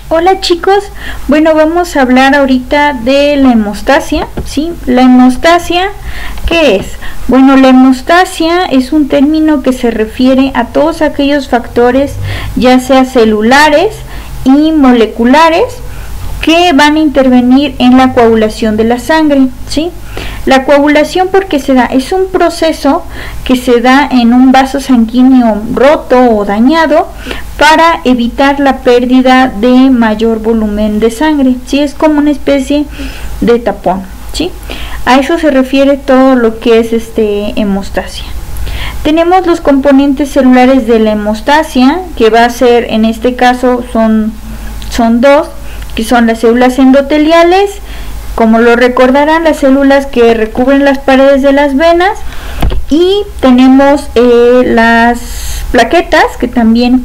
Hola chicos, bueno, vamos a hablar ahorita de la hemostasia, ¿sí? La hemostasia, ¿qué es? Bueno, la hemostasia es un término que se refiere a todos aquellos factores, ya sea celulares y moleculares, que van a intervenir en la coagulación de la sangre, ¿sí? La coagulación, ¿por qué se da? Es un proceso que se da en un vaso sanguíneo roto o dañado para evitar la pérdida de mayor volumen de sangre, ¿sí? Es como una especie de tapón, ¿sí? A eso se refiere todo lo que es hemostasia. Tenemos los componentes celulares de la hemostasia, que va a ser, en este caso, son dos, que son las células endoteliales, como lo recordarán, las células que recubren las paredes de las venas, y tenemos las plaquetas, que también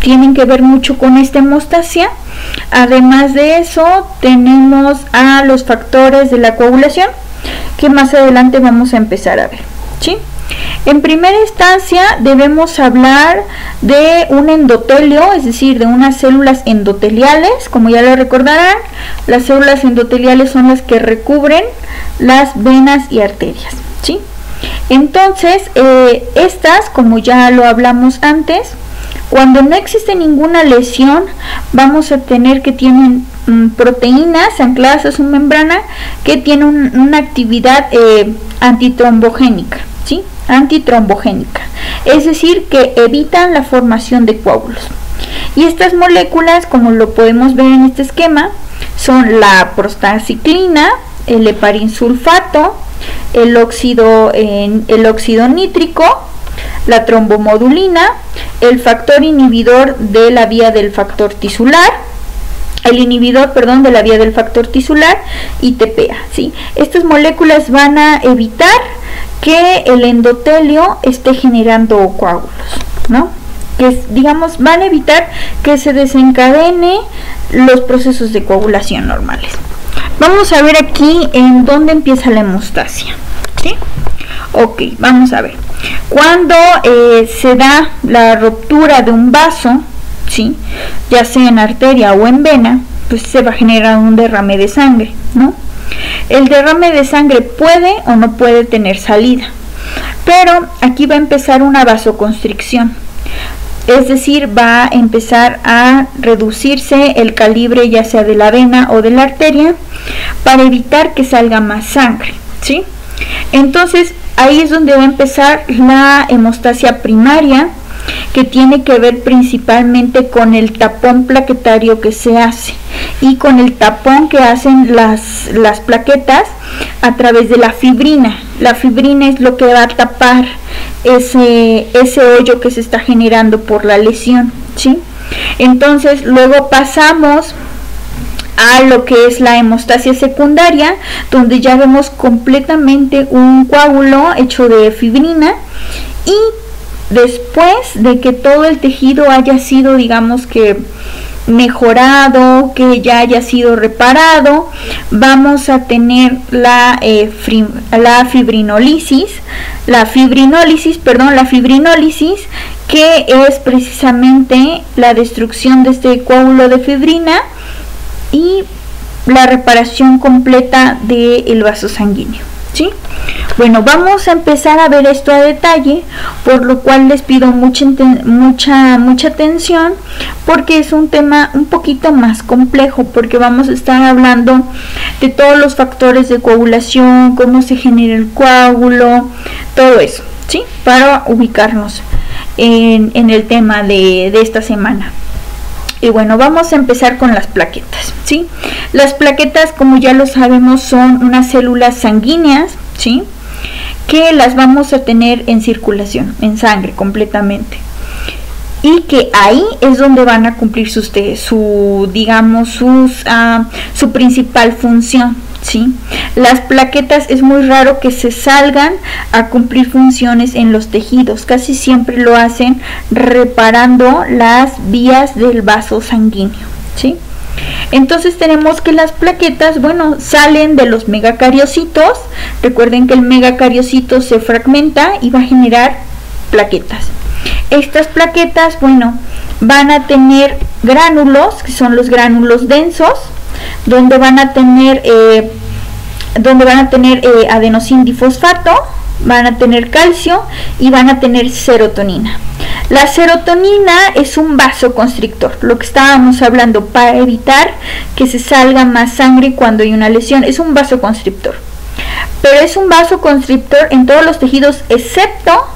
tienen que ver mucho con esta hemostasia. Además de eso, tenemos a los factores de la coagulación, que más adelante vamos a empezar a ver, ¿sí? En primera instancia debemos hablar de un endotelio, es decir, de unas células endoteliales. Como ya lo recordarán, las células endoteliales son las que recubren las venas y arterias, ¿sí? Entonces, estas, como ya lo hablamos antes, cuando no existe ninguna lesión, vamos a tener que tienen proteínas ancladas a su membrana que tienen una actividad antitrombogénica, ¿sí? Antitrombogénica, es decir, que evitan la formación de coágulos. Y estas moléculas, como lo podemos ver en este esquema, son la prostaciclina, el heparinsulfato, el óxido nítrico, la trombomodulina, el factor inhibidor de la vía del factor tisular, de la vía del factor tisular y TPA, ¿sí? Estas moléculas van a evitar que el endotelio esté generando coágulos, ¿no? Que, digamos, van a evitar que se desencadene los procesos de coagulación normales. Vamos a ver aquí en dónde empieza la hemostasia, ¿sí? Ok, vamos a ver. Cuando se da la ruptura de un vaso, ¿sí?, ya sea en arteria o en vena, pues se va a generar un derrame de sangre, ¿no? El derrame de sangre puede o no puede tener salida, pero aquí va a empezar una vasoconstricción, es decir, va a empezar a reducirse el calibre ya sea de la vena o de la arteria para evitar que salga más sangre, ¿sí? Entonces ahí es donde va a empezar la hemostasia primaria, que tiene que ver principalmente con el tapón plaquetario que se hace y con el tapón que hacen las plaquetas a través de la fibrina. La fibrina es lo que va a tapar ese hoyo que se está generando por la lesión, ¿sí? Entonces luego pasamos a lo que es la hemostasia secundaria, donde ya vemos completamente un coágulo hecho de fibrina, y después de que todo el tejido haya sido, digamos que mejorado, que ya haya sido reparado, vamos a tener la fibrinólisis, que es precisamente la destrucción de este coágulo de fibrina y la reparación completa del vaso sanguíneo, ¿sí? Bueno, vamos a empezar a ver esto a detalle, por lo cual les pido mucha atención, porque es un tema un poquito más complejo, porque vamos a estar hablando de todos los factores de coagulación, cómo se genera el coágulo, todo eso, ¿sí? Para ubicarnos en el tema de esta semana. Y bueno, vamos a empezar con las plaquetas, ¿sí? Las plaquetas, como ya lo sabemos, son unas células sanguíneas, ¿sí?, que las vamos a tener en circulación, en sangre completamente, y que ahí es donde van a cumplir su principal función, ¿sí? Las plaquetas es muy raro que se salgan a cumplir funciones en los tejidos, casi siempre lo hacen reparando las vías del vaso sanguíneo, ¿sí? Entonces tenemos que las plaquetas, bueno, salen de los megacariocitos. Recuerden que el megacariocito se fragmenta y va a generar plaquetas. Estas plaquetas, bueno, van a tener gránulos, que son los gránulos densos, donde van a tener adenosindifosfato, van a tener calcio y van a tener serotonina. La serotonina es un vasoconstrictor, lo que estábamos hablando, para evitar que se salga más sangre cuando hay una lesión. Es un vasoconstrictor, pero es un vasoconstrictor en todos los tejidos excepto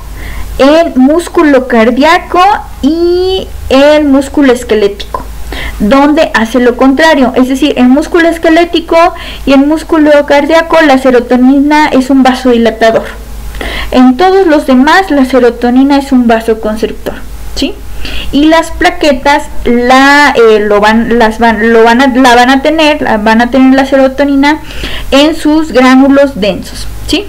en músculo cardíaco y en músculo esquelético, donde hace lo contrario. Es decir, en músculo esquelético y en músculo cardíaco la serotonina es un vasodilatador. En todos los demás la serotonina es un vasoconstrictor, ¿sí? Y las plaquetas van a tener la serotonina en sus gránulos densos, ¿sí?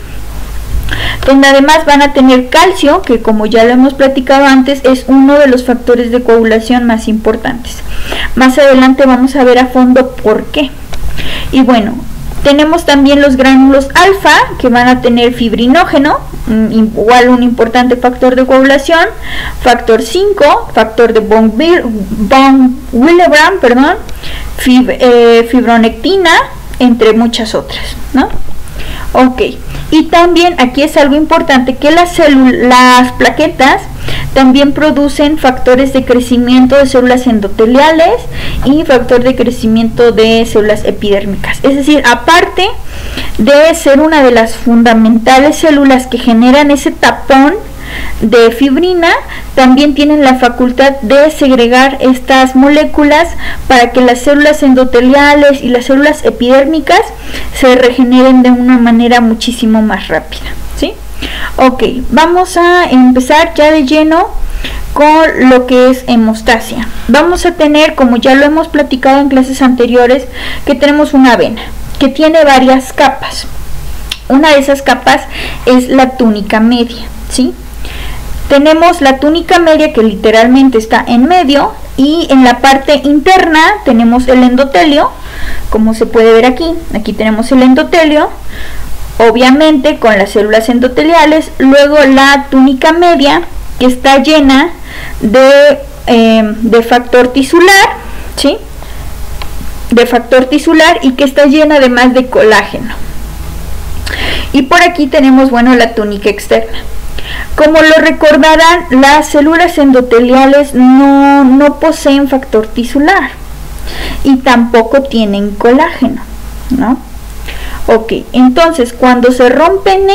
Donde además van a tener calcio, que como ya lo hemos platicado antes, es uno de los factores de coagulación más importantes. Más adelante vamos a ver a fondo por qué. Y bueno, tenemos también los gránulos alfa, que van a tener fibrinógeno, igual un importante factor de coagulación, factor 5, factor de von Willebrand, fibronectina, entre muchas otras, ¿no? Ok, y también aquí es algo importante, que las plaquetas también producen factores de crecimiento de células endoteliales y factor de crecimiento de células epidérmicas. Es decir, aparte de ser una de las fundamentales células que generan ese tapón de fibrina, también tienen la facultad de segregar estas moléculas para que las células endoteliales y las células epidérmicas se regeneren de una manera muchísimo más rápida, ¿sí? Ok, vamos a empezar ya de lleno con lo que es hemostasia. Vamos a tener, como ya lo hemos platicado en clases anteriores, que tenemos una vena que tiene varias capas. Una de esas capas es la túnica media, ¿sí? Tenemos la túnica media, que literalmente está en medio, y en la parte interna tenemos el endotelio, como se puede ver aquí. Aquí tenemos el endotelio, obviamente con las células endoteliales. Luego la túnica media, que está llena de factor tisular, ¿sí? De factor tisular, y que está llena además de colágeno. Y por aquí tenemos, bueno, la túnica externa. Como lo recordarán, las células endoteliales no poseen factor tisular y tampoco tienen colágeno, ¿no? Ok, entonces cuando se rompen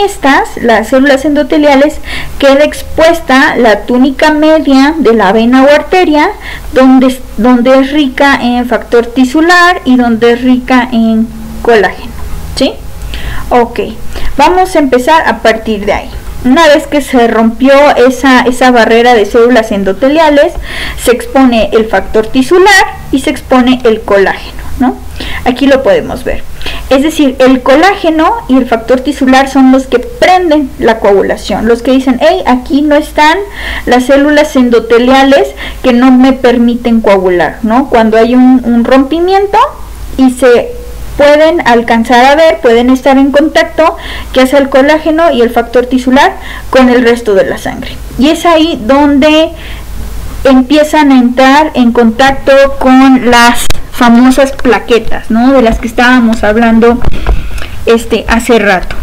las células endoteliales, queda expuesta la túnica media de la vena o arteria, donde es rica en factor tisular y donde es rica en colágeno, ¿sí? Ok, vamos a empezar a partir de ahí. Una vez que se rompió esa barrera de células endoteliales, se expone el factor tisular y se expone el colágeno, ¿no? Aquí lo podemos ver. Es decir, el colágeno y el factor tisular son los que prenden la coagulación, los que dicen, hey, aquí no están las células endoteliales que no me permiten coagular, ¿no? Cuando hay un rompimiento y se pueden alcanzar a ver, pueden estar en contacto, que hace el colágeno y el factor tisular con el resto de la sangre. Y es ahí donde empiezan a entrar en contacto con las famosas plaquetas, ¿no? De las que estábamos hablando hace rato.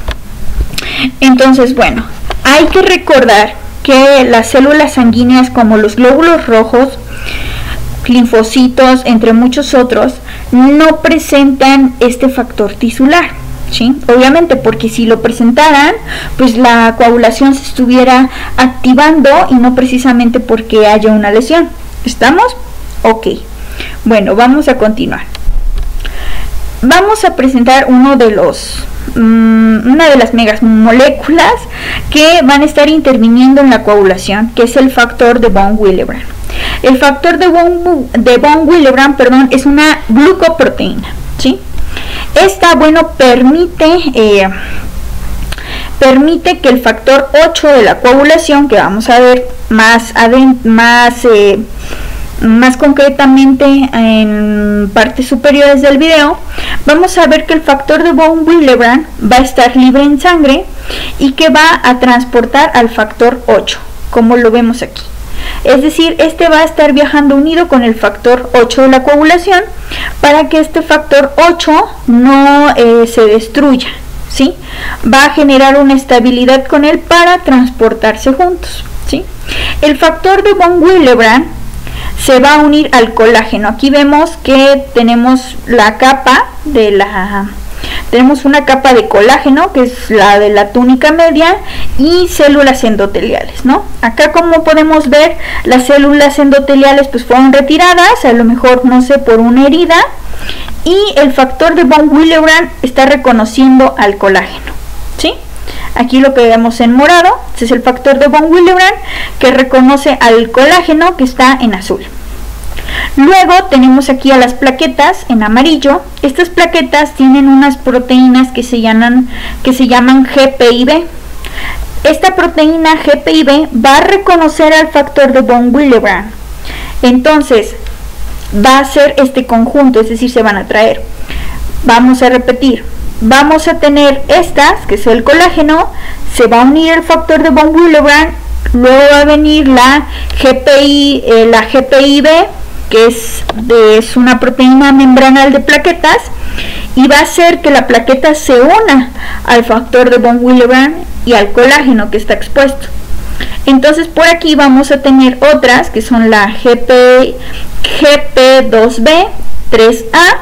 Entonces, bueno, hay que recordar que las células sanguíneas, como los glóbulos rojos, linfocitos, entre muchos otros, no presentan este factor tisular, ¿sí? Obviamente, porque si lo presentaran, pues la coagulación se estuviera activando y no precisamente porque haya una lesión. ¿Estamos? Ok. Bueno, vamos a continuar. Vamos a presentar una de las megamoléculas que van a estar interviniendo en la coagulación, que es el factor de von Willebrand. El factor de von Willebrand, es una glucoproteína, ¿sí? Esta, bueno, permite que el factor 8 de la coagulación, que vamos a ver más concretamente en partes superiores del video, vamos a ver que el factor de von Willebrand va a estar libre en sangre y que va a transportar al factor 8, como lo vemos aquí. Es decir, este va a estar viajando unido con el factor 8 de la coagulación para que este factor 8 no se destruya, ¿sí? Va a generar una estabilidad con él para transportarse juntos, ¿sí? El factor de von Willebrand se va a unir al colágeno. Aquí vemos que tenemos la capa de tenemos una capa de colágeno, que es la de la túnica media, y células endoteliales, ¿no? Acá, como podemos ver, las células endoteliales pues fueron retiradas, a lo mejor, no sé, por una herida, y el factor de von Willebrand está reconociendo al colágeno, ¿sí? Aquí lo que vemos en morado, este es el factor de von Willebrand que reconoce al colágeno, que está en azul. Luego tenemos aquí a las plaquetas en amarillo. Estas plaquetas tienen unas proteínas que se llaman GPIB. Esta proteína GPIB va a reconocer al factor de von Willebrand. Entonces va a ser este conjunto, es decir, se van a traer. Vamos a repetir. Vamos a tener estas, que es el colágeno, se va a unir el factor de von Willebrand, luego va a venir la GPIB, que es una proteína membranal de plaquetas, y va a hacer que la plaqueta se una al factor de von Willebrand y al colágeno que está expuesto. Entonces por aquí vamos a tener otras que son la GP2B, 3A.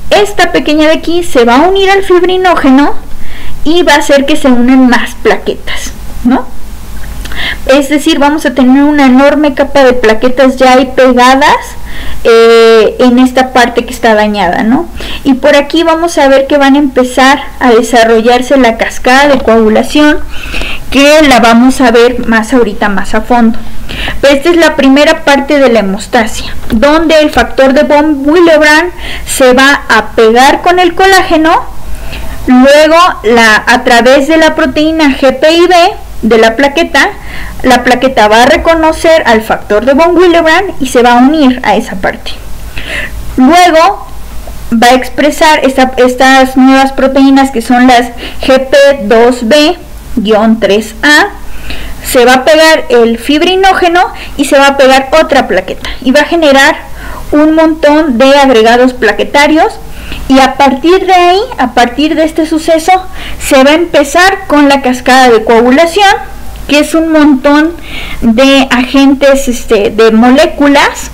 Esta pequeña de aquí se va a unir al fibrinógeno y va a hacer que se unen más plaquetas, ¿no? Es decir, vamos a tener una enorme capa de plaquetas ya ahí pegadas en esta parte que está dañada, ¿no? Y por aquí vamos a ver que van a empezar a desarrollarse la cascada de coagulación, que la vamos a ver más ahorita, más a fondo. Pero esta es la primera parte de la hemostasia, donde el factor de von Willebrand se va a pegar con el colágeno, luego a través de la proteína GPIB de la plaqueta va a reconocer al factor de von Willebrand y se va a unir a esa parte. Luego va a expresar estas nuevas proteínas, que son las GP2B-3A. Se va a pegar el fibrinógeno y se va a pegar otra plaqueta y va a generar un montón de agregados plaquetarios. Y a partir de ahí, a partir de este suceso, se va a empezar con la cascada de coagulación, que es un montón de agentes, de moléculas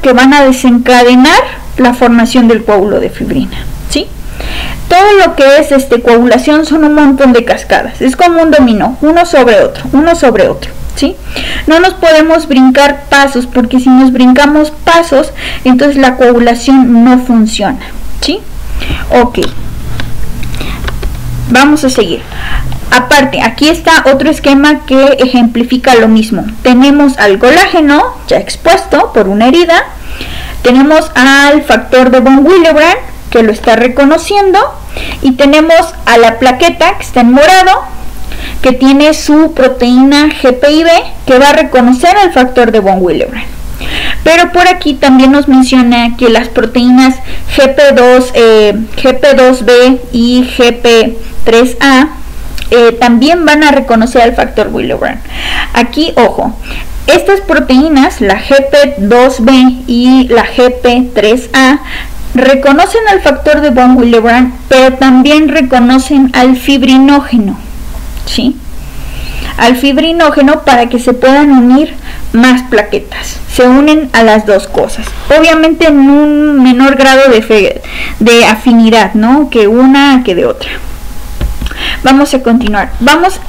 que van a desencadenar la formación del coágulo de fibrina, ¿sí? Todo lo que es coagulación son un montón de cascadas, es como un dominó, uno sobre otro, ¿sí? No nos podemos brincar pasos, porque si nos brincamos pasos, entonces la coagulación no funciona, ¿sí? Ok, vamos a seguir. Aparte, aquí está otro esquema que ejemplifica lo mismo. Tenemos al colágeno ya expuesto por una herida, tenemos al factor de von Willebrand que lo está reconociendo, y tenemos a la plaqueta que está en morado, que tiene su proteína GPIB que va a reconocer al factor de von Willebrand. Pero por aquí también nos menciona que las proteínas GP2B y GP3A también van a reconocer al factor Willebrand. Aquí, ojo, estas proteínas, la GP2B y la GP3A, reconocen al factor de von Willebrand, pero también reconocen al fibrinógeno, ¿sí? Al fibrinógeno, para que se puedan unir más plaquetas. Se unen a las dos cosas, obviamente en un menor grado de afinidad, ¿no?, que una que de otra. Vamos a continuar.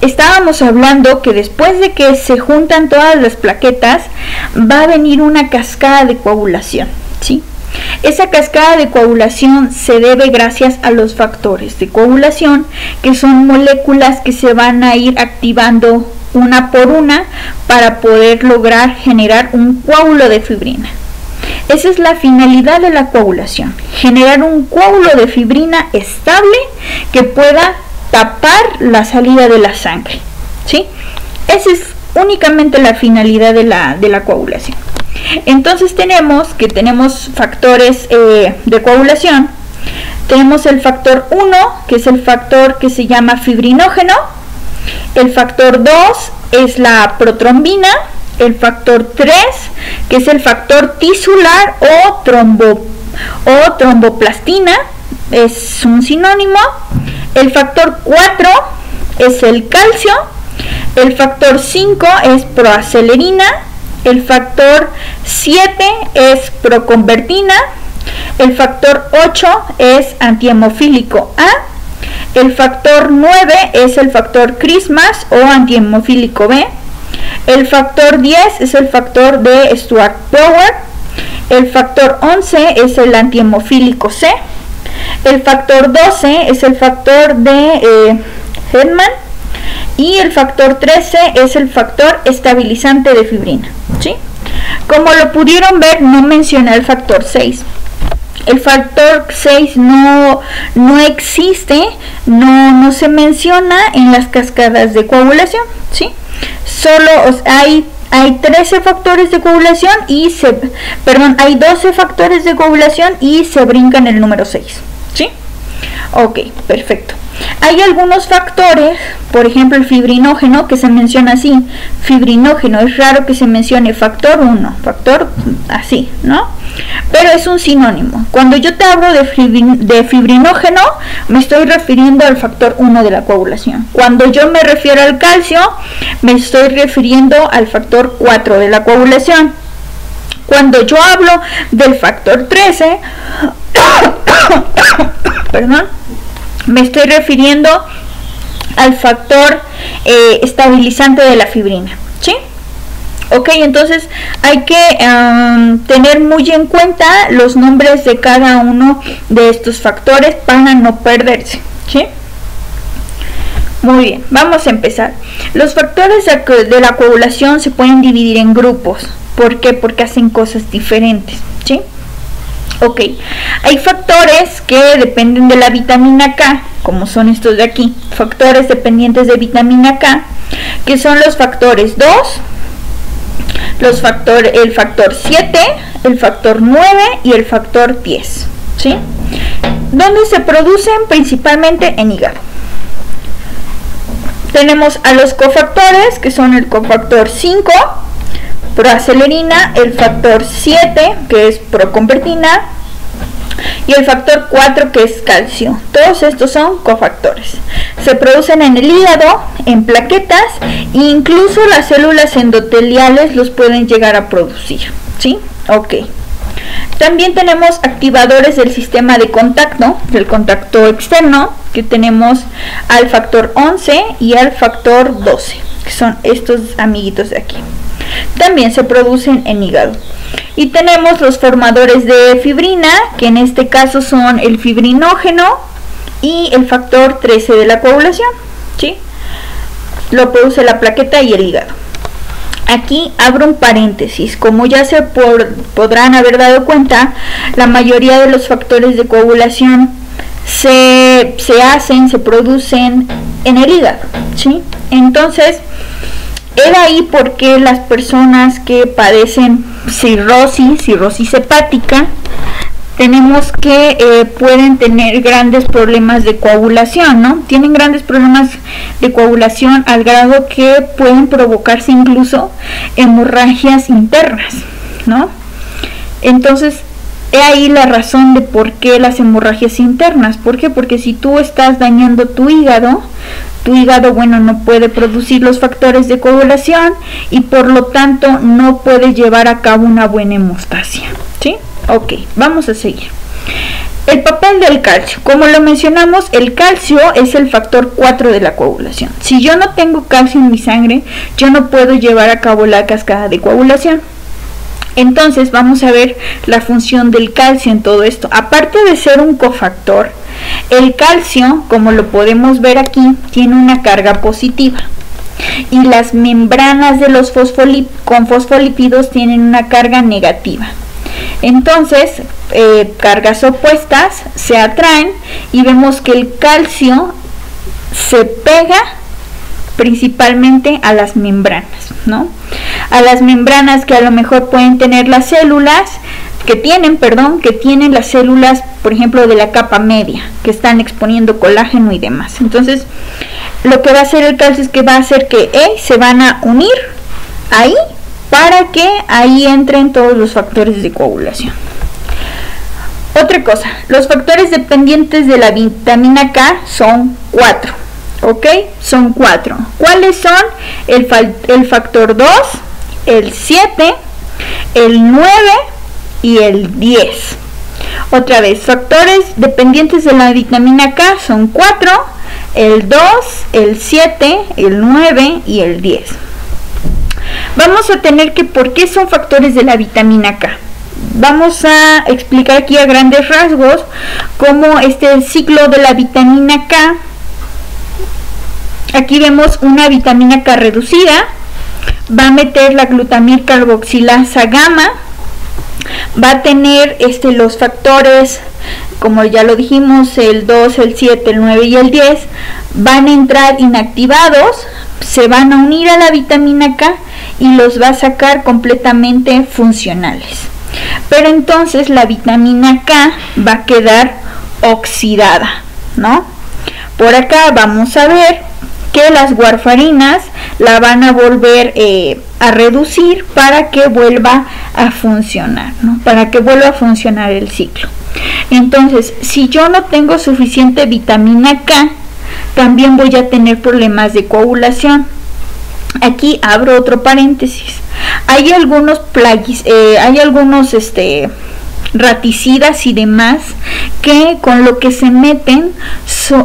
Estábamos hablando que después de que se juntan todas las plaquetas, va a venir una cascada de coagulación, ¿sí? Esa cascada de coagulación se debe gracias a los factores de coagulación, que son moléculas que se van a ir activando una por una para poder lograr generar un coágulo de fibrina. Esa es la finalidad de la coagulación, generar un coágulo de fibrina estable que pueda tapar la salida de la sangre, ¿sí? Esa es únicamente la finalidad de la coagulación. Entonces tenemos factores de coagulación. Tenemos el factor 1, que es el factor que se llama fibrinógeno. El factor 2 es la protrombina. el factor 3, que es el factor tisular o tromboplastina, es un sinónimo. El factor 4 es el calcio. El factor 5 es proacelerina. El factor 7 es proconvertina. El factor 8 es antihemofílico A. El factor 9 es el factor Christmas o antihemofílico B. El factor 10 es el factor de Stuart-Power. El factor 11 es el antihemofílico C. El factor 12 es el factor de Hedman. Y el factor 13 es el factor estabilizante de fibrina, ¿sí? Como lo pudieron ver, no mencioné el factor 6. El factor 6 no existe, no se menciona en las cascadas de coagulación, ¿sí? Solo hay 13 factores de coagulación y hay 12 factores de coagulación y se brincan el número 6, ¿sí? Ok, perfecto. Hay algunos factores, por ejemplo el fibrinógeno, que se menciona así, fibrinógeno, es raro que se mencione factor 1, factor así, ¿no? Pero es un sinónimo. Cuando yo te hablo de fibrinógeno, me estoy refiriendo al factor 1 de la coagulación. Cuando yo me refiero al calcio, me estoy refiriendo al factor 4 de la coagulación. Cuando yo hablo del factor 13, perdón, me estoy refiriendo al factor estabilizante de la fibrina, ¿sí? Ok, entonces hay que tener muy en cuenta los nombres de cada uno de estos factores para no perderse, ¿sí? Muy bien, vamos a empezar. Los factores de la coagulación se pueden dividir en grupos. ¿Por qué? Porque hacen cosas diferentes, ¿sí? Ok, hay factores que dependen de la vitamina K, como son estos de aquí, factores dependientes de vitamina K, que son los factores 2, el factor 7, el factor 9 y el factor 10, ¿sí? Donde se producen principalmente en hígado. Tenemos a los cofactores, que son el cofactor 5, proacelerina, el factor 7, que es proconvertina, y el factor 4, que es calcio. Todos estos son cofactores. Se producen en el hígado, en plaquetas, e incluso las células endoteliales los pueden llegar a producir, ¿sí? Ok. También tenemos activadores del sistema de contacto, del contacto externo, que tenemos al factor 11 y al factor 12, que son estos amiguitos de aquí. También se producen en hígado. Y tenemos los formadores de fibrina, que en este caso son el fibrinógeno y el factor 13 de la coagulación, ¿sí? Lo produce la plaqueta y el hígado. Aquí abro un paréntesis. Como ya se podrán haber dado cuenta, la mayoría de los factores de coagulación se producen en el hígado, ¿sí? Entonces, era ahí porque las personas que padecen cirrosis hepática, tenemos que pueden tener grandes problemas de coagulación, ¿no? Tienen grandes problemas de coagulación al grado que pueden provocarse incluso hemorragias internas, ¿no? Entonces, he ahí la razón de por qué las hemorragias internas. ¿Por qué? Porque si tú estás dañando tu hígado, bueno, no puede producir los factores de coagulación y por lo tanto no puede llevar a cabo una buena hemostasia, ¿sí? Ok, vamos a seguir. El papel del calcio. Como lo mencionamos, el calcio es el factor 4 de la coagulación. Si yo no tengo calcio en mi sangre, yo no puedo llevar a cabo la cascada de coagulación. Entonces vamos a ver la función del calcio en todo esto. Aparte de ser un cofactor, el calcio, como lo podemos ver aquí, tiene una carga positiva. Y las membranas de los con fosfolípidos tienen una carga negativa. Entonces, cargas opuestas se atraen y vemos que el calcio se pega principalmente a las membranas, ¿no? A las membranas que a lo mejor pueden tener las células, que tienen las células, por ejemplo, de la capa media, que están exponiendo colágeno y demás. Entonces, lo que va a hacer el calcio es que va a hacer que se van a unir ahí para que ahí entren todos los factores de coagulación. Otra cosa, los factores dependientes de la vitamina K son 4, ¿ok? Son 4. ¿Cuáles son? El factor 2, el 7, el 9 y el 10. Otra vez, factores dependientes de la vitamina K son 4, el 2, el 7, el 9 y el 10. Vamos a tener que, ¿por qué son factores de la vitamina K? Vamos a explicar aquí a grandes rasgos cómo el ciclo de la vitamina K. Aquí vemos una vitamina K reducida, va a meter la glutamil carboxilasa gamma, va a tener los factores, como ya lo dijimos, el 2, el 7, el 9 y el 10, van a entrar inactivados, se van a unir a la vitamina K y los va a sacar completamente funcionales. Pero entonces la vitamina K va a quedar oxidada, ¿no? Por acá vamos a ver que las warfarinas la van a volver a reducir para que vuelva a funcionar, ¿no? Para que vuelva a funcionar el ciclo. Entonces, si yo no tengo suficiente vitamina K, también voy a tener problemas de coagulación. Aquí abro otro paréntesis. Hay algunos raticidas y demás que con lo que se meten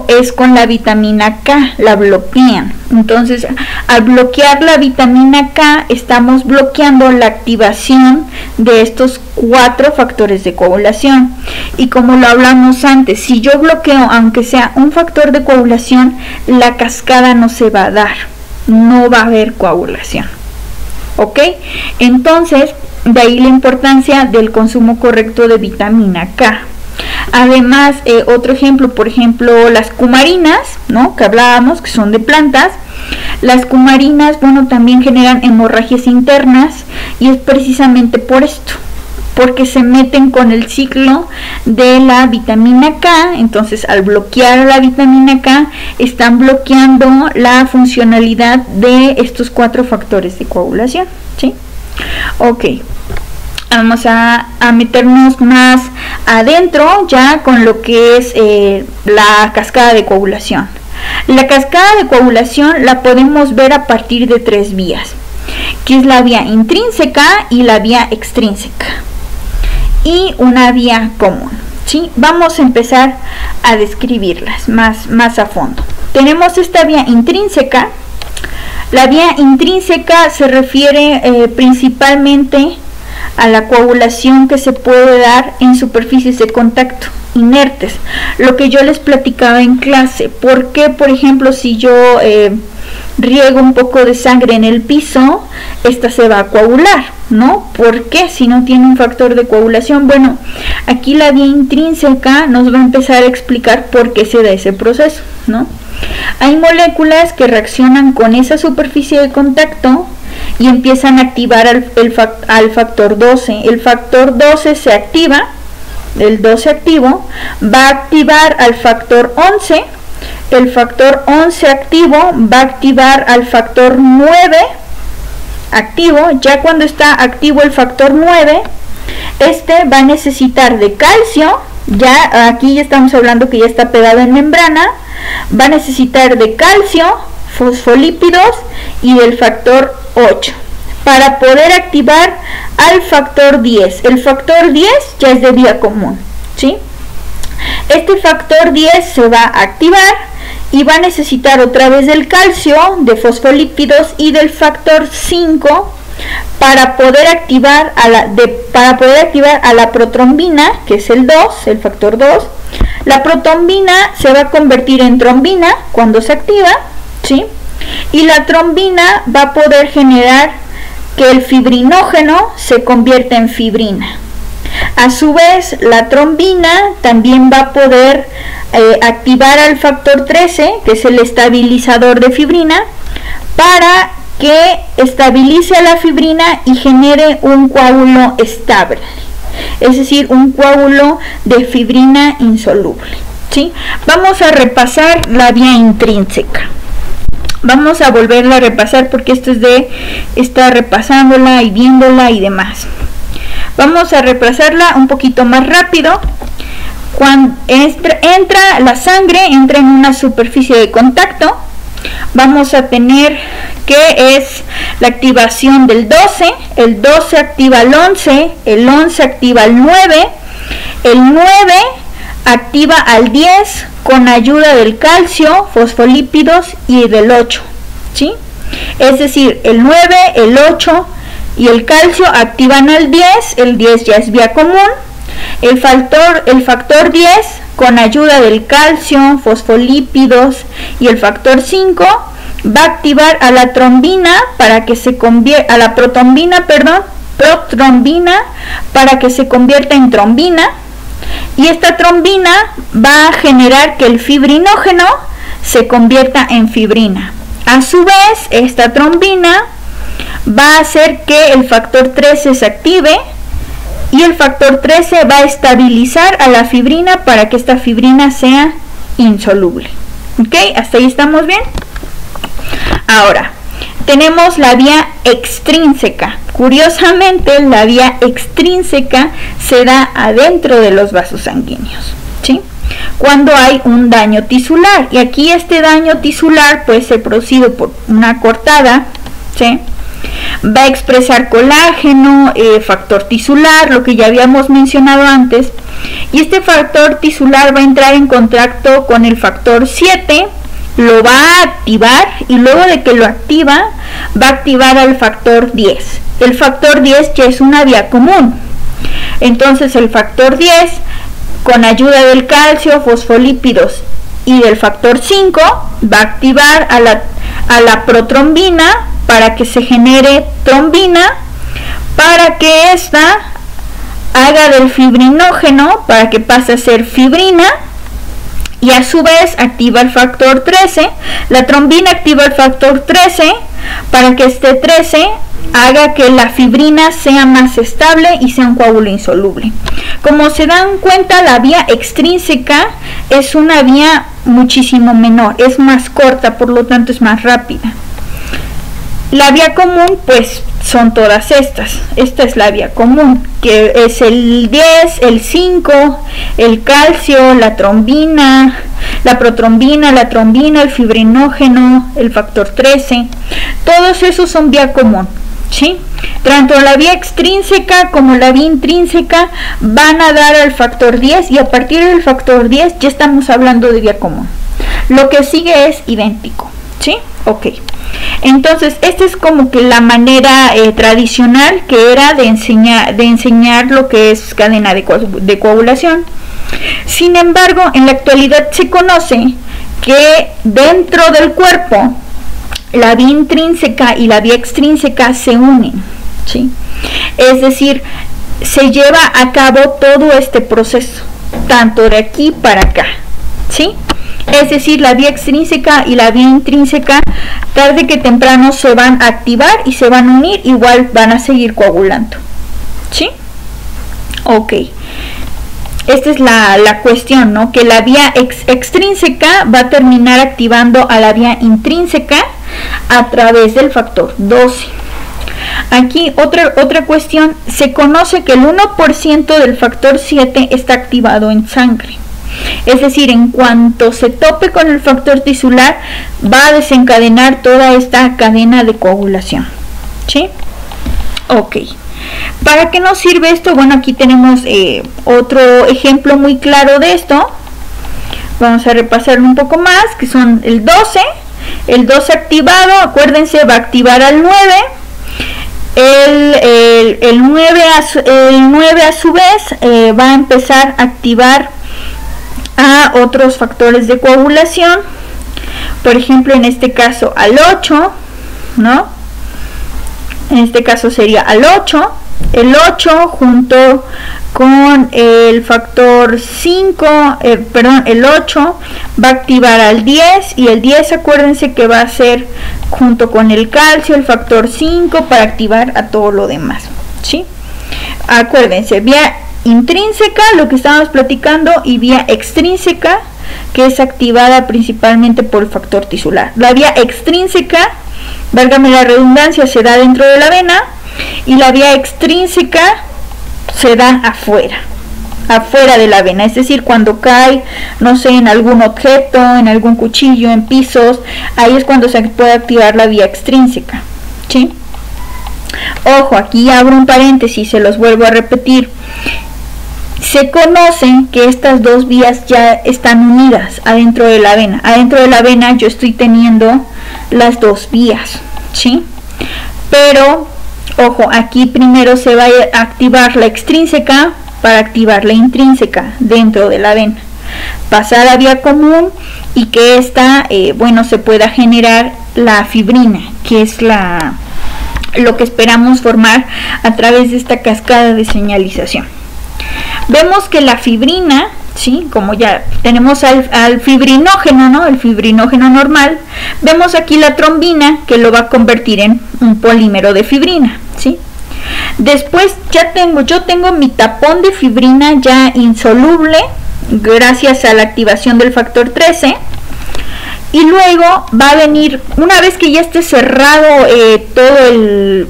es con la vitamina K, la bloquean. Entonces, al bloquear la vitamina K, estamos bloqueando la activación de estos 4 factores de coagulación. Y como lo hablamos antes, si yo bloqueo, aunque sea un factor de coagulación, la cascada no se va a dar, no va a haber coagulación. ¿Ok? Entonces, de ahí la importancia del consumo correcto de vitamina K. Además, otro ejemplo, por ejemplo, las cumarinas, ¿no? Que hablábamos, que son de plantas. Las cumarinas, bueno, también generan hemorragias internas y es precisamente por esto, porque se meten con el ciclo de la vitamina K. Entonces, al bloquear la vitamina K, están bloqueando la funcionalidad de estos 4 factores de coagulación, ¿sí? Ok, vamos a meternos más adentro ya con lo que es la cascada de coagulación. La cascada de coagulación la podemos ver a partir de 3 vías, que es la vía intrínseca y la vía extrínseca, y una vía común, ¿sí? Vamos a empezar a describirlas más a fondo. Tenemos esta vía intrínseca. La vía intrínseca se refiere principalmente a la coagulación que se puede dar en superficies de contacto inertes, lo que yo les platicaba en clase. ¿Por qué? Por ejemplo, si yo riego un poco de sangre en el piso, esta se va a coagular, ¿no? ¿Por qué? Si no tiene un factor de coagulación. Bueno, aquí la vía intrínseca nos va a empezar a explicar por qué se da ese proceso, ¿no? Hay moléculas que reaccionan con esa superficie de contacto y empiezan a activar al factor 12. El factor 12 se activa, el 12 activo, va a activar al factor 11. El factor 11 activo va a activar al factor 9 activo. Ya cuando está activo el factor 9, va a necesitar de calcio. Ya aquí ya estamos hablando que ya está pegado en membrana. Va a necesitar de calcio, fosfolípidos y del factor 8 para poder activar al factor 10. El factor 10 ya es de vía común, ¿sí? Este factor 10 se va a activar y va a necesitar otra vez del calcio, de fosfolípidos y del factor 5 para poder activar a la protrombina, que es el 2, el factor 2. La protrombina se va a convertir en trombina cuando se activa, ¿sí? Y la trombina va a poder generar que el fibrinógeno se convierta en fibrina. A su vez, la trombina también va a poder activar al factor 13, que es el estabilizador de fibrina, para que estabilice a la fibrina y genere un coágulo estable, es decir, un coágulo de fibrina insoluble, ¿sí? Vamos a repasar la vía intrínseca. Vamos a volverla a repasar porque esto es de estar repasándola y viéndola y demás. Vamos a repasarla un poquito más rápido. Cuando entra la sangre, entra en una superficie de contacto, vamos a tener que es la activación del 12, el 12 activa al 11, el 11 activa al 9, el 9 activa al 10 con ayuda del calcio, fosfolípidos y del 8, ¿sí? Es decir, el 9, el 8 y el calcio activan al 10, el 10 ya es vía común, el factor 10 con ayuda del calcio, fosfolípidos y el factor 5 va a activar a la trombina para que se convierta, a la protrombina para que se convierta en trombina, y esta trombina va a generar que el fibrinógeno se convierta en fibrina. A su vez, esta trombina va a hacer que el factor 13 se active y el factor 13 va a estabilizar a la fibrina para que esta fibrina sea insoluble. ¿Ok? ¿Hasta ahí estamos bien? Ahora, tenemos la vía extrínseca. Curiosamente, la vía extrínseca se da adentro de los vasos sanguíneos, ¿sí? Cuando hay un daño tisular. Y aquí este daño tisular puede ser producido por una cortada, ¿sí? Va a expresar colágeno, factor tisular, lo que ya habíamos mencionado antes. Y este factor tisular va a entrar en contacto con el factor 7, lo va a activar y luego de que lo activa, va a activar al factor 10. El factor 10 ya es una vía común. Entonces el factor 10, con ayuda del calcio, fosfolípidos y del factor 5, va a activar a la protrombina para que se genere trombina, para que ésta haga del fibrinógeno para que pase a ser fibrina, y a su vez activa el factor 13. La trombina activa el factor 13 para que este 13 haga que la fibrina sea más estable y sea un coágulo insoluble. Como se dan cuenta, la vía extrínseca es una vía muchísimo menor, es más corta, por lo tanto es más rápida. La vía común, pues, son todas estas. Esta es la vía común, que es el 10, el 5, el calcio, la trombina, la protrombina, la trombina, el fibrinógeno, el factor 13. Todos esos son vía común, ¿sí? Tanto la vía extrínseca como la vía intrínseca van a dar al factor 10 y a partir del factor 10 ya estamos hablando de vía común. Lo que sigue es idéntico, ¿sí? Ok. Entonces, esta es como que la manera tradicional que era de enseñar lo que es cadena de coagulación. Sin embargo, en la actualidad se conoce que dentro del cuerpo la vía intrínseca y la vía extrínseca se unen, ¿sí? Es decir, se lleva a cabo todo este proceso, tanto de aquí para acá, ¿sí? Es decir, la vía extrínseca y la vía intrínseca tarde que temprano se van a activar y se van a unir, igual van a seguir coagulando, ¿sí? Ok, esta es la cuestión, ¿no? Que la vía extrínseca va a terminar activando a la vía intrínseca a través del factor 12. Aquí otra cuestión, se conoce que el 1% del factor 7 está activado en sangre. Es decir, en cuanto se tope con el factor tisular, va a desencadenar toda esta cadena de coagulación, ¿sí? Ok. ¿Para qué nos sirve esto? Bueno, aquí tenemos otro ejemplo muy claro de esto. Vamos a repasar un poco más, que son el 12. El 12 activado, acuérdense, va a activar al 9. El 9 a su vez va a empezar a activar a otros factores de coagulación, por ejemplo en este caso al 8, ¿no? En este caso sería al 8, el 8 junto con el factor 5, el 8 va a activar al 10 y el 10 acuérdense que va a ser junto con el calcio, el factor 5 para activar a todo lo demás, ¿sí? Acuérdense, vía intrínseca, lo que estábamos platicando, y vía extrínseca, que es activada principalmente por el factor tisular. La vía extrínseca, válgame la redundancia, se da dentro de la vena, y la vía extrínseca se da afuera de la vena, es decir, cuando cae, no sé, en algún objeto, en algún cuchillo, en pisos, ahí es cuando se puede activar la vía extrínseca, ¿sí? Ojo, aquí abro un paréntesis, se los vuelvo a repetir. Se conocen que estas dos vías ya están unidas adentro de la vena. Adentro de la vena yo estoy teniendo las dos vías, ¿sí? Pero, ojo, aquí primero se va a activar la extrínseca para activar la intrínseca dentro de la vena. Pasar a la vía común y que esta, bueno, se pueda generar la fibrina, que es lo que esperamos formar a través de esta cascada de señalización. Vemos que la fibrina, ¿sí? Como ya tenemos al fibrinógeno, ¿no? El fibrinógeno normal, vemos aquí la trombina que lo va a convertir en un polímero de fibrina, ¿sí? Después yo tengo mi tapón de fibrina ya insoluble gracias a la activación del factor 13. Y luego va a venir, una vez que ya esté cerrado todo el,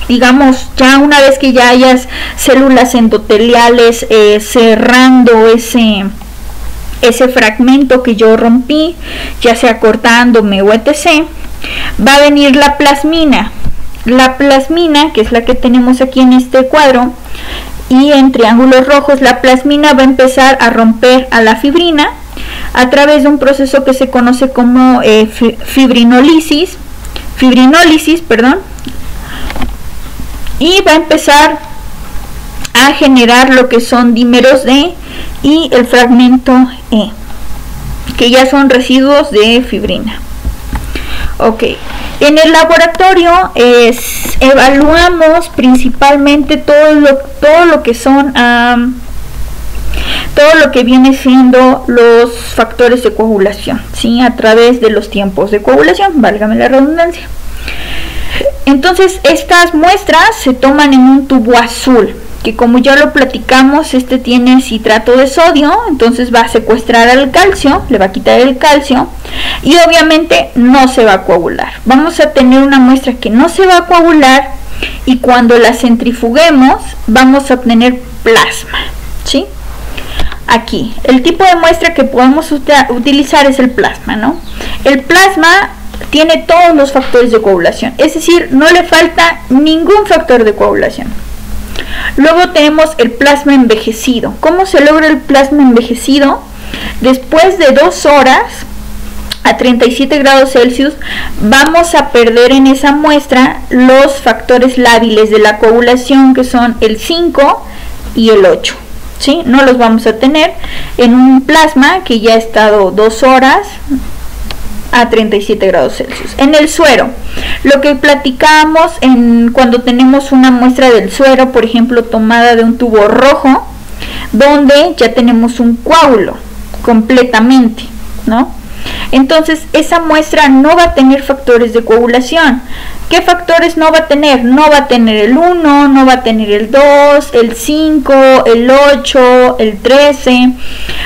digamos, ya una vez que ya hayas células endoteliales cerrando ese fragmento que yo rompí, ya sea cortándome o etc., va a venir la plasmina. La plasmina, que es la que tenemos aquí en este cuadro, y en triángulos rojos, la plasmina va a empezar a romper a la fibrina a través de un proceso que se conoce como fibrinólisis, y va a empezar a generar lo que son dímeros D y el fragmento E, que ya son residuos de fibrina. Ok, en el laboratorio evaluamos principalmente todo lo que son todo lo que viene siendo los factores de coagulación, ¿sí? A través de los tiempos de coagulación, válgame la redundancia. Entonces estas muestras se toman en un tubo azul, que como ya lo platicamos, este tiene citrato de sodio, entonces va a secuestrar al calcio, le va a quitar el calcio, y obviamente no se va a coagular. Vamos a tener una muestra que no se va a coagular, y cuando la centrifuguemos vamos a obtener plasma, ¿sí? Aquí, el tipo de muestra que podemos utilizar es el plasma, ¿no? El plasma tiene todos los factores de coagulación, es decir, no le falta ningún factor de coagulación. Luego tenemos el plasma envejecido. ¿Cómo se logra el plasma envejecido? Después de 2 horas a 37 grados Celsius vamos a perder en esa muestra los factores lábiles de la coagulación, que son el 5 y el 8. ¿Sí? No los vamos a tener en un plasma que ya ha estado 2 horas a 37 grados Celsius. En el suero, lo que platicábamos cuando tenemos una muestra del suero, por ejemplo, tomada de un tubo rojo, donde ya tenemos un coágulo completamente, ¿no? Entonces esa muestra no va a tener factores de coagulación. ¿Qué factores no va a tener? No va a tener el 1, no va a tener el 2, el 5, el 8, el 13.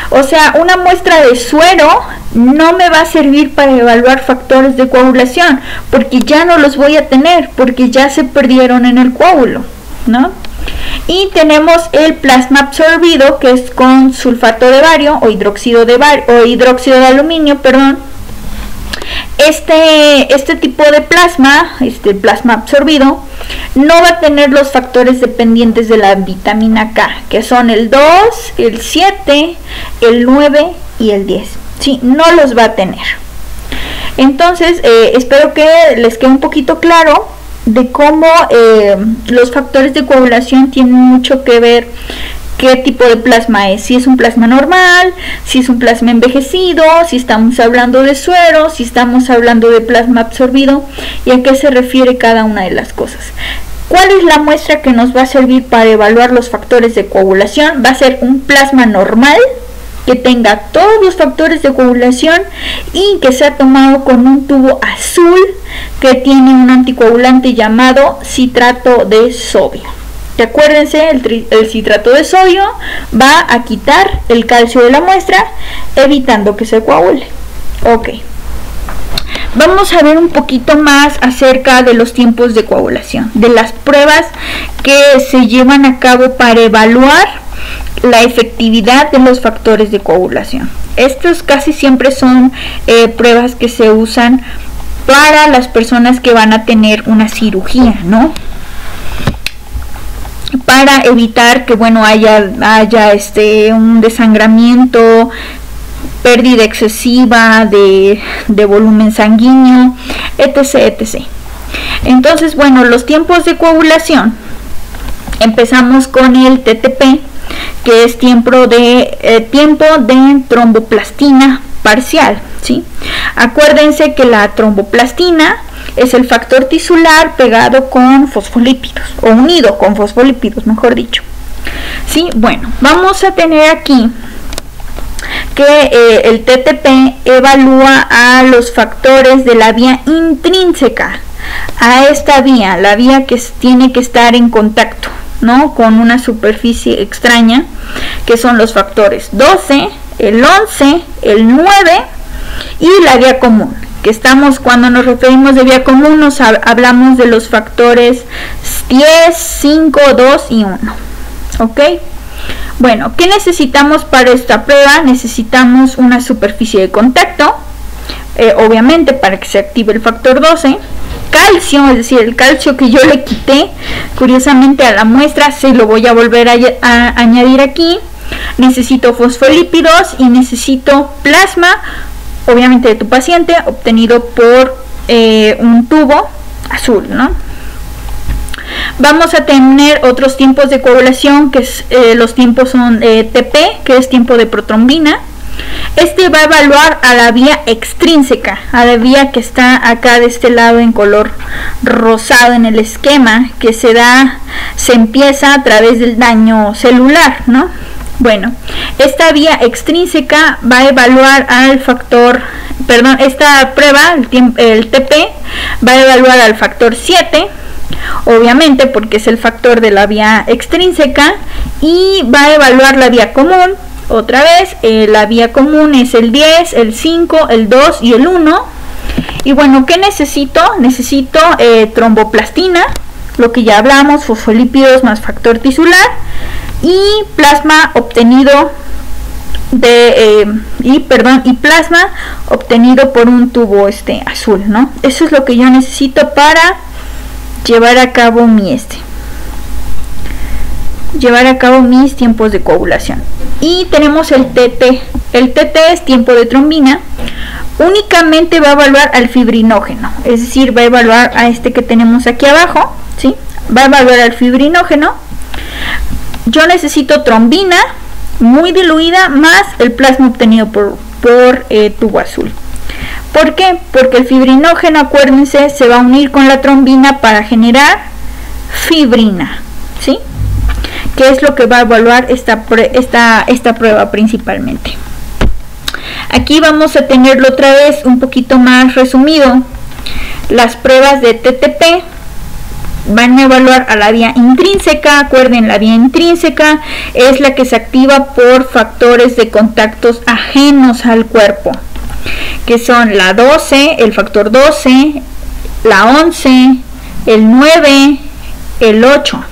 O sea, una muestra de suero no me va a servir para evaluar factores de coagulación, porque ya no los voy a tener, porque ya se perdieron en el coágulo, ¿no? Y tenemos el plasma absorbido, que es con sulfato de bario o hidróxido de aluminio, perdón. Este tipo de plasma, este plasma absorbido, no va a tener los factores dependientes de la vitamina K, que son el 2, el 7, el 9 y el 10. Sí, no los va a tener. Entonces, espero que les quede un poquito claro de cómo los factores de coagulación tienen mucho que ver qué tipo de plasma es, si es un plasma normal, si es un plasma envejecido, si estamos hablando de suero, si estamos hablando de plasma absorbido y a qué se refiere cada una de las cosas. ¿Cuál es la muestra que nos va a servir para evaluar los factores de coagulación? Va a ser un plasma normal que tenga todos los factores de coagulación y que sea tomado con un tubo azul que tiene un anticoagulante llamado citrato de sodio. que acuérdense, el citrato de sodio va a quitar el calcio de la muestra, evitando que se coagule. Ok. Vamos a ver un poquito más acerca de los tiempos de coagulación, de las pruebas que se llevan a cabo para evaluar la efectividad de los factores de coagulación. Estos casi siempre son pruebas que se usan para las personas que van a tener una cirugía, ¿no? Para evitar que, bueno, haya un desangramiento, pérdida excesiva de volumen sanguíneo, etc. Entonces, bueno, los tiempos de coagulación, empezamos con el TTP, que es tiempo de tromboplastina parcial, ¿sí? Acuérdense que la tromboplastina es el factor tisular pegado con fosfolípidos, o unido con fosfolípidos, mejor dicho. Sí, bueno, vamos a tener aquí que el TTP evalúa a los factores de la vía intrínseca, a esta vía, la vía que tiene que estar en contacto, ¿no?, con una superficie extraña, que son los factores 12, el 11, el 9 y la vía común. Que estamos, cuando nos referimos de vía común, hablamos de los factores 10, 5, 2 y 1. ¿Ok? Bueno, ¿qué necesitamos para esta prueba? Necesitamos una superficie de contacto, obviamente para que se active el factor 12, calcio, es decir, el calcio que yo le quité curiosamente a la muestra, se lo voy a volver a añadir aquí. Necesito fosfolípidos y necesito plasma, obviamente de tu paciente, obtenido por un tubo azul, ¿no? Vamos a tener otros tiempos de coagulación, que los tiempos son TP, que es tiempo de protrombina. Este va a evaluar a la vía extrínseca, a la vía que está acá de este lado en color rosado en el esquema, que se empieza a través del daño celular, ¿no? Bueno, esta vía extrínseca va a evaluar al factor, perdón, esta prueba, el TP, va a evaluar al factor 7, obviamente porque es el factor de la vía extrínseca, y va a evaluar la vía común. Otra vez, la vía común es el 10, el 5, el 2 y el 1. Y bueno, ¿qué necesito? Necesito tromboplastina, lo que ya hablamos, fosfolípidos más factor tisular, y plasma obtenido y plasma obtenido por un tubo azul, ¿no? Eso es lo que yo necesito para llevar a cabo mis tiempos de coagulación. Y tenemos el TT. El TT es tiempo de trombina. Únicamente va a evaluar al fibrinógeno, es decir, va a evaluar a este que tenemos aquí abajo, ¿sí? Va a evaluar al fibrinógeno. Yo necesito trombina muy diluida más el plasma obtenido por tubo azul. ¿Por qué? Porque el fibrinógeno, acuérdense, se va a unir con la trombina para generar fibrina, ¿sí? Que es lo que va a evaluar esta prueba principalmente. Aquí vamos a tenerlo otra vez un poquito más resumido. Las pruebas de TTP van a evaluar a la vía intrínseca. Acuerden, la vía intrínseca es la que se activa por factores de contactos ajenos al cuerpo, que son la 12, el factor 12, la 11, el 9, el 8.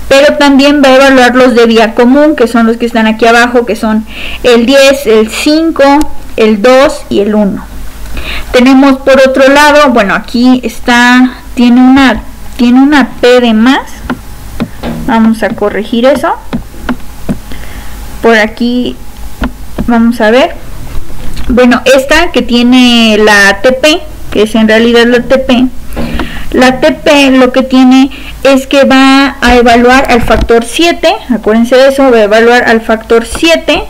Pero también va a evaluar los de vía común, que son los que están aquí abajo, que son el 10, el 5, el 2 y el 1. Tenemos por otro lado, bueno, aquí tiene una P de más. Vamos a corregir eso. Por aquí vamos a ver. Bueno, esta que tiene la TP, que es en realidad la TP. La TP lo que tiene es que va a evaluar al factor 7, acuérdense de eso, va a evaluar al factor 7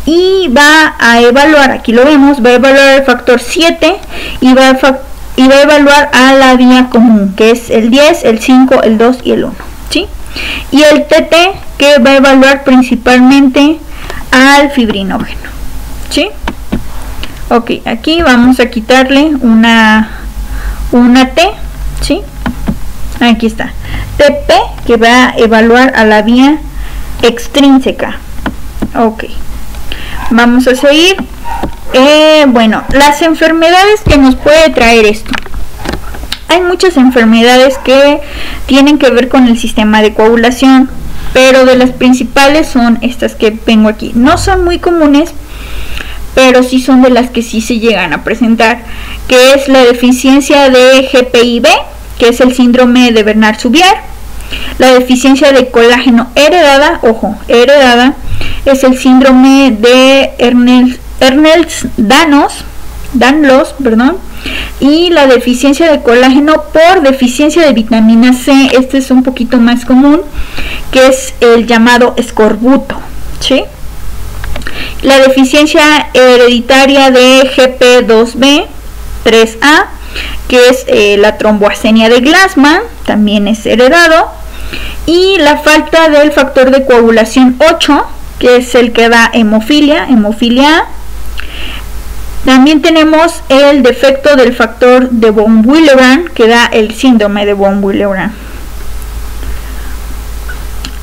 y va a evaluar, aquí lo vemos, va a evaluar al factor 7 y va a evaluar a la vía común, que es el 10, el 5, el 2 y el 1, ¿sí? Y el TT, que va a evaluar principalmente al fibrinógeno, ¿sí? Ok, aquí vamos a quitarle una T, ¿sí? Aquí está, TP que va a evaluar a la vía extrínseca. Ok, vamos a seguir. Bueno, las enfermedades que nos puede traer esto. Hay muchas enfermedades que tienen que ver con el sistema de coagulación, pero de las principales son estas que vengo aquí. No son muy comunes, pero sí son de las que sí se llegan a presentar, que es la deficiencia de GPIB, que es el síndrome de Bernard-Souvier. La deficiencia de colágeno heredada, ojo, heredada, es el síndrome de Ehlers-Danlos, perdón. Y la deficiencia de colágeno por deficiencia de vitamina C, este es un poquito más común, que es el llamado escorbuto, ¿sí? La deficiencia hereditaria de GP2B, 3A, que es la tromboasenia de Glassman, también es heredado. Y la falta del factor de coagulación 8, que es el que da hemofilia A. También tenemos el defecto del factor de von Willebrand, que da el síndrome de von Willebrand.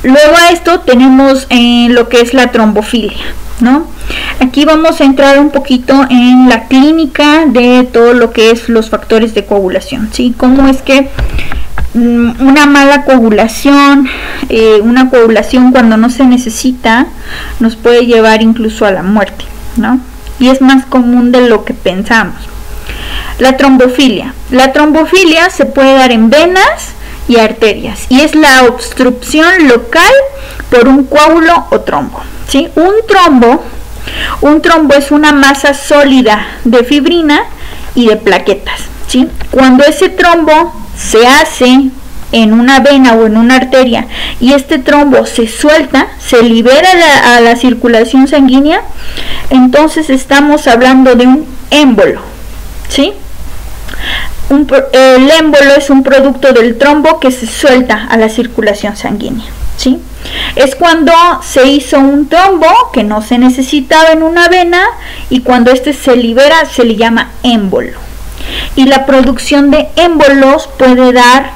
Luego a esto tenemos lo que es la trombofilia, ¿no? Aquí vamos a entrar un poquito en la clínica de todo lo que es los factores de coagulación, ¿sí? Cómo es que una mala coagulación, una coagulación cuando no se necesita, nos puede llevar incluso a la muerte, ¿no? Y es más común de lo que pensamos. La trombofilia. La trombofilia se puede dar en venas y arterias, y es la obstrucción local por un coágulo o trombo, ¿sí? Un trombo es una masa sólida de fibrina y de plaquetas, ¿sí? Cuando ese trombo se hace en una vena o en una arteria y este trombo se suelta, se libera a la circulación sanguínea, entonces estamos hablando de un émbolo, ¿sí? El émbolo es un producto del trombo que se suelta a la circulación sanguínea, ¿sí? Es cuando se hizo un trombo que no se necesitaba en una vena y cuando este se libera se le llama émbolo. Y la producción de émbolos puede dar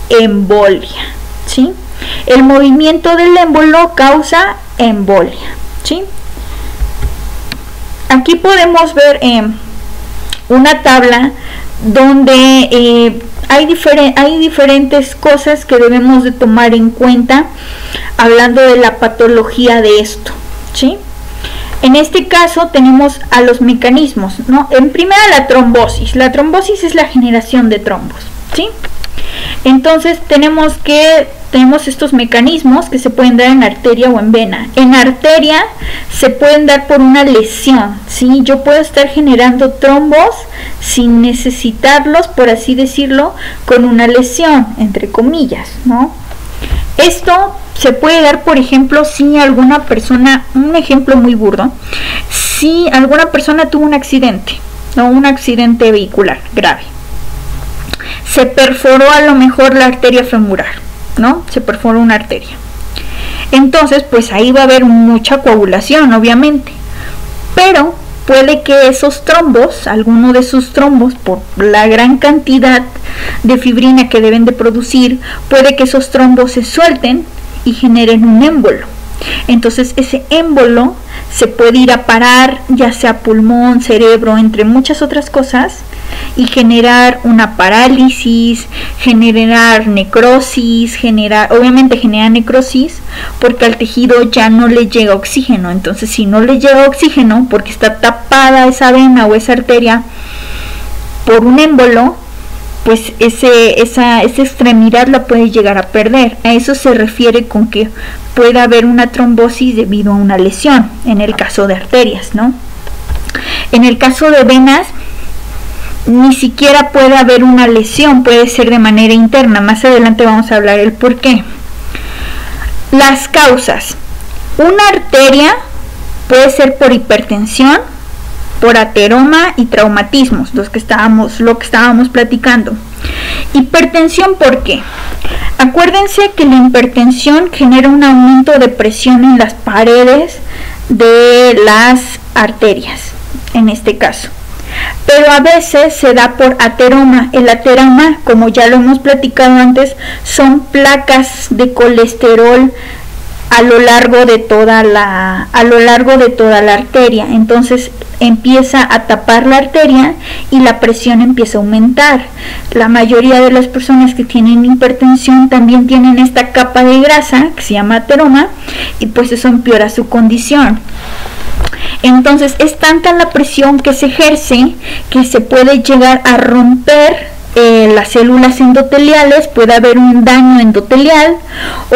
embolia, ¿sí? El movimiento del émbolo causa embolia, ¿sí? Aquí podemos ver una tabla donde hay diferentes cosas que debemos de tomar en cuenta hablando de la patología de esto, ¿sí? En este caso tenemos a los mecanismos, ¿no? En primera, la trombosis. La trombosis es la generación de trombos, ¿sí? Entonces tenemos estos mecanismos que se pueden dar en arteria o en vena. En arteria se pueden dar por una lesión, ¿sí? Yo puedo estar generando trombos sin necesitarlos, por así decirlo, con una lesión, entre comillas, ¿no? Esto se puede dar, por ejemplo, si alguna persona, un ejemplo muy burdo, si alguna persona tuvo un accidente, ¿no? Un accidente vehicular grave. Se perforó a lo mejor la arteria femoral, ¿no? Se perforó una arteria. Entonces, pues ahí va a haber mucha coagulación, obviamente. Pero puede que esos trombos, alguno de sus trombos, por la gran cantidad de fibrina que deben de producir, puede que esos trombos se suelten y generen un émbolo. Entonces ese émbolo se puede ir a parar, ya sea pulmón, cerebro, entre muchas otras cosas, y generar una parálisis, generar necrosis, obviamente genera necrosis porque al tejido ya no le llega oxígeno. Entonces si no le llega oxígeno porque está tapada esa vena o esa arteria por un émbolo, pues esa extremidad la puede llegar a perder. A eso se refiere con que puede haber una trombosis debido a una lesión, en el caso de arterias, ¿no? En el caso de venas, ni siquiera puede haber una lesión, puede ser de manera interna. Más adelante vamos a hablar el por qué. Las causas. Una arteria puede ser por hipertensión, por ateroma y traumatismos, lo que estábamos platicando. Hipertensión, ¿por qué? Acuérdense que la hipertensión genera un aumento de presión en las paredes de las arterias, en este caso. pero a veces se da por ateroma. El ateroma, como ya lo hemos platicado antes, son placas de colesterol a lo largo de toda la arteria. Entonces empieza a tapar la arteria y la presión empieza a aumentar. La mayoría de las personas que tienen hipertensión también tienen esta capa de grasa que se llama ateroma, y pues eso empeora su condición. Entonces es tanta la presión que se ejerce que se puede llegar a romper las células endoteliales, puede haber un daño endotelial,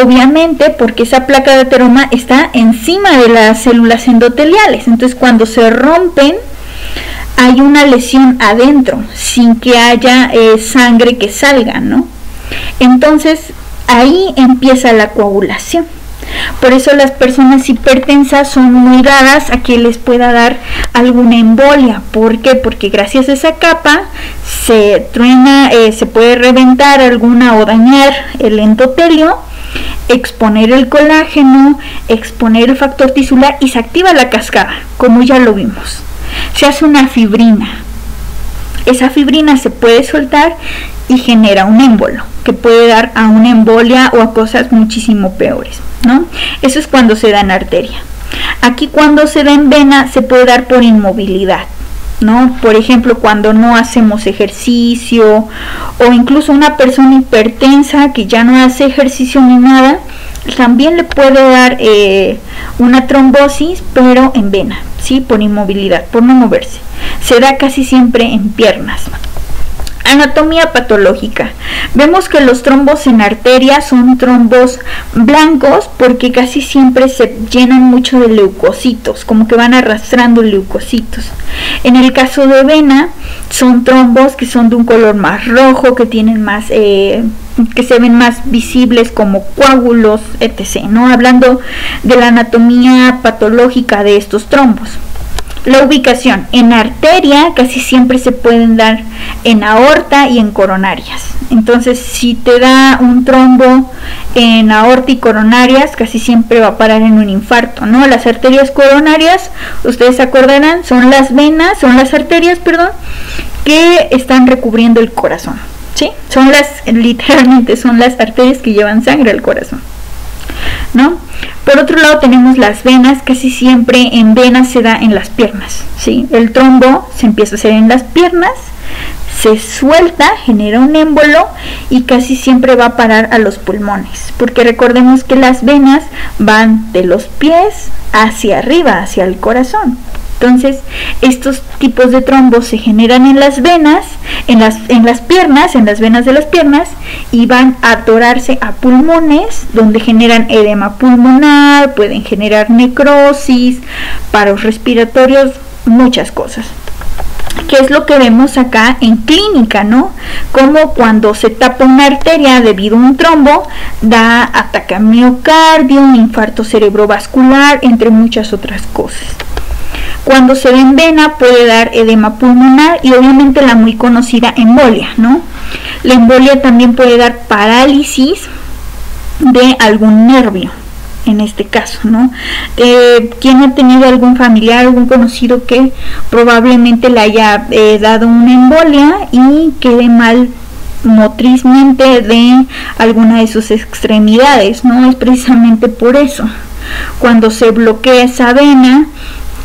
obviamente porque esa placa de ateroma está encima de las células endoteliales. Entonces cuando se rompen hay una lesión adentro sin que haya sangre que salga, ¿no? Entonces ahí empieza la coagulación. Por eso las personas hipertensas son muy raras a que les pueda dar alguna embolia. ¿Por qué? Porque gracias a esa capa se truena, se puede reventar alguna o dañar el endotelio, exponer el colágeno, exponer el factor tisular y se activa la cascada, como ya lo vimos. Se hace una fibrina. Esa fibrina se puede soltar y genera un émbolo, que puede dar a una embolia o a cosas muchísimo peores, ¿no? Eso es cuando se da en arteria. Aquí cuando se da en vena se puede dar por inmovilidad, ¿no? Por ejemplo, cuando no hacemos ejercicio, o incluso una persona hipertensa que ya no hace ejercicio ni nada, también le puede dar una trombosis, pero en vena, ¿sí? Por inmovilidad, por no moverse. Se da casi siempre en piernas. Anatomía patológica. Vemos que los trombos en arteria son trombos blancos porque casi siempre se llenan mucho de leucocitos, como que van arrastrando leucocitos. En el caso de vena son trombos que son de un color más rojo, que tienen más que se ven más visibles como coágulos, etc., ¿no? Hablando de la anatomía patológica de estos trombos. La ubicación en arteria casi siempre se pueden dar en aorta y en coronarias. Entonces, si te da un trombo en aorta y coronarias, casi siempre va a parar en un infarto, ¿no? Las arterias coronarias, ustedes se acordarán, son las venas, son las arterias, perdón, que están recubriendo el corazón, ¿sí? Son literalmente son las arterias que llevan sangre al corazón, ¿no? Por otro lado tenemos las venas. Casi siempre en venas se da en las piernas, ¿sí? El trombo se empieza a hacer en las piernas, se suelta, genera un émbolo y casi siempre va a parar a los pulmones, porque recordemos que las venas van de los pies hacia arriba, hacia el corazón. Entonces, estos tipos de trombos se generan en las venas, en las piernas, en las venas de las piernas, y van a atorarse a pulmones, donde generan edema pulmonar, pueden generar necrosis, paros respiratorios, muchas cosas. ¿Qué es lo que vemos acá en clínica, no? Como cuando se tapa una arteria debido a un trombo, da ataque al miocardio, un infarto cerebrovascular, entre muchas otras cosas. Cuando se ve en vena puede dar edema pulmonar y obviamente la muy conocida embolia, ¿no? La embolia también puede dar parálisis de algún nervio, en este caso, ¿no? ¿Quién ha tenido algún familiar, algún conocido que probablemente le haya dado una embolia y quede mal motrizmente de alguna de sus extremidades, ¿no? Es precisamente por eso. Cuando se bloquea esa vena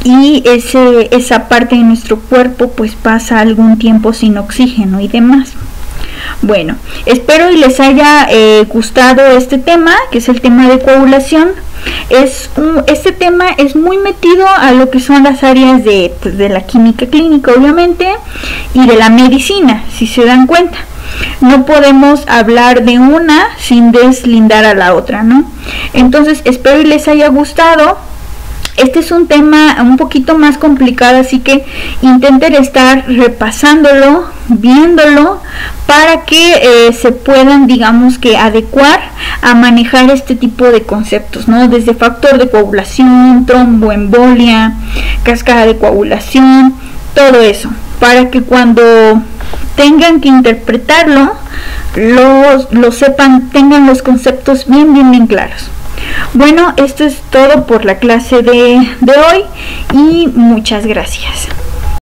y esa parte de nuestro cuerpo pues pasa algún tiempo sin oxígeno y demás. Bueno, espero y les haya gustado este tema, que es el tema de coagulación. Este tema es muy metido a lo que son las áreas de la química clínica, obviamente, y de la medicina, si se dan cuenta. No podemos hablar de una sin deslindar a la otra, ¿no? Entonces, espero y les haya gustado. Este es un tema un poquito más complicado, así que intenten estar repasándolo, viéndolo, para que se puedan, digamos que, adecuar a manejar este tipo de conceptos, ¿no? Desde factor de coagulación, tromboembolia, cascada de coagulación, todo eso, para que cuando tengan que interpretarlo, lo sepan, tengan los conceptos bien claros. Bueno, esto es todo por la clase de hoy y muchas gracias.